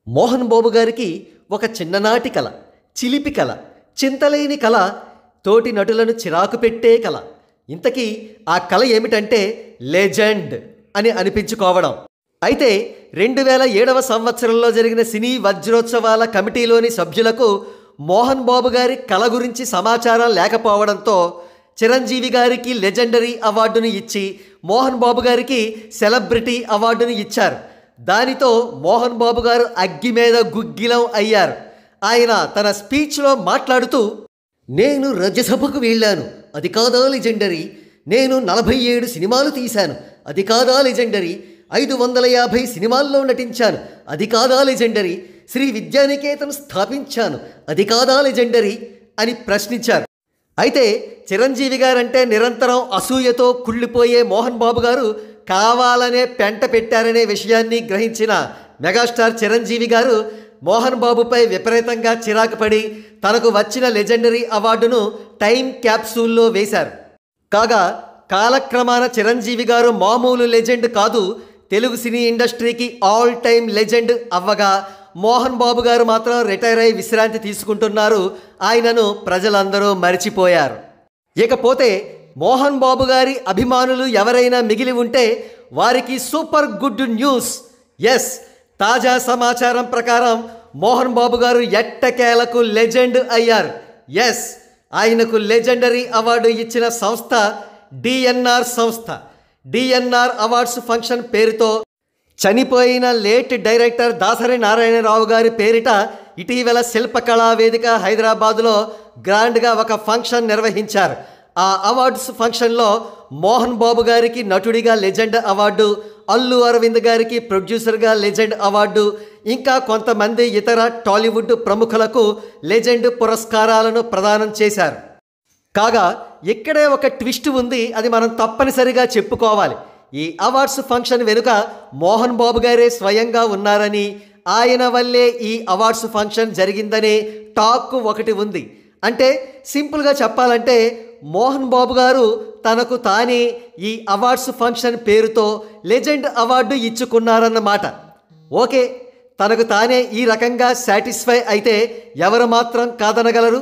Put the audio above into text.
మోహన్ బాబు గారికి ఒక చిన్ననాటి కల, చిలిపి కల, చింతలేని కల, తోటి నటులను చిరాకు పెట్టే కల. ఇంతకీ ఆ కల ఏమిటంటే లెజెండ్ అని అనిపించుకోవడం. అయితే 2007వ సంవత్సరంలో జరిగిన సినీ వజ్రోత్సవాల కమిటీలోని సభ్యులకు మోహన్ బాబు గారి కల గురించి సమాచారం లేకపోవడంతో చిరంజీవి గారికి లెజెండరీ అవార్డును ఇచ్చి మోహన్ బాబు గారికి సెలబ్రిటీ అవార్డును ఇచ్చారు. దానితో మోహన్ బాబు గారు అగ్గి మీద గుగ్గిలం అయ్యారు. ఆయన తన స్పీచ్లో మాట్లాడుతూ, నేను రాజ్యసభకు వెళ్ళాను, అది కాదా లెజెండరీ. నేను 47 సినిమాలు తీశాను, అది కాదా లెజెండరీ. 550 సినిమాల్లో నటించాను, అది కాదా లెజెండరీ. శ్రీ విద్యానికేతన్ స్థాపించాను, అది కాదా లెజెండరీ అని ప్రశ్నించారు. అయితే చిరంజీవి గారంటే నిరంతరం అసూయతో కుళ్ళిపోయే మోహన్ బాబు గారు కావాలనే పెంట పెట్టారనే విషయాన్ని గ్రహించిన మెగాస్టార్ చిరంజీవి గారు మోహన్ బాబుపై విపరీతంగా చిరాకు పడి తనకు వచ్చిన లెజెండరీ అవార్డును టైం క్యాప్సూల్లో వేశారు. కాగా కాలక్రమాన చిరంజీవి గారు మామూలు లెజెండ్ కాదు, తెలుగు సినీ ఇండస్ట్రీకి all time legend అవ్వగా Mohan Babu గారు మాత్రం రిటైర్ అయి విశ్రాంతి తీసుకుంటున్నారు. ఆయనను ప్రజలందరూ మరిచిపోయారు. ఇకపోతే మోహన్ బాబు గారి అభిమానులు ఎవరైనా మిగిలి ఉంటే వారికి సూపర్ గుడ్ న్యూస్. ఎస్, తాజా సమాచారం ప్రకారం మోహన్ బాబు గారు ఎట్టకేలకు లెజెండ్ అయ్యారు. ఎస్, ఆయనకు లెజెండరీ అవార్డు ఇచ్చిన సంస్థ డిఎన్ఆర్ సంస్థ. డిఎన్ఆర్ అవార్డ్స్ ఫంక్షన్ పేరుతో చనిపోయిన లేట్ డైరెక్టర్ దాసరి నారాయణరావు గారి పేరిట ఇటీవల శిల్పకళా వేదిక హైదరాబాదులో గ్రాండ్గా ఒక ఫంక్షన్ నిర్వహించారు. ఆ అవార్డ్స్ ఫంక్షన్లో మోహన్ బాబు గారికి నటుడిగా లెజెండ్ అవార్డు, అల్లు అరవింద్ గారికి ప్రొడ్యూసర్గా లెజెండ్ అవార్డు, ఇంకా కొంతమంది ఇతర టాలీవుడ్ ప్రముఖులకు లెజెండ్ పురస్కారాలను ప్రదానం చేశారు. కాగా ఇక్కడే ఒక ట్విస్ట్ ఉంది, అది మనం తప్పనిసరిగా చెప్పుకోవాలి. ఈ అవార్డ్స్ ఫంక్షన్ వెనుక మోహన్ బాబు గారే స్వయంగా ఉన్నారని, ఆయన వల్లే ఈ అవార్డ్స్ ఫంక్షన్ జరిగిందనే టాక్ ఒకటి ఉంది. అంటే సింపుల్గా చెప్పాలంటే మోహన్ బాబు గారు తనకు తానే ఈ అవార్డ్స్ ఫంక్షన్ పేరుతో లెజెండ్ అవార్డు ఇచ్చుకున్నారన్నమాట. ఓకే, తనకు తానే ఈ రకంగా సాటిస్ఫై అయితే ఎవరు మాత్రం కాదనగలరు?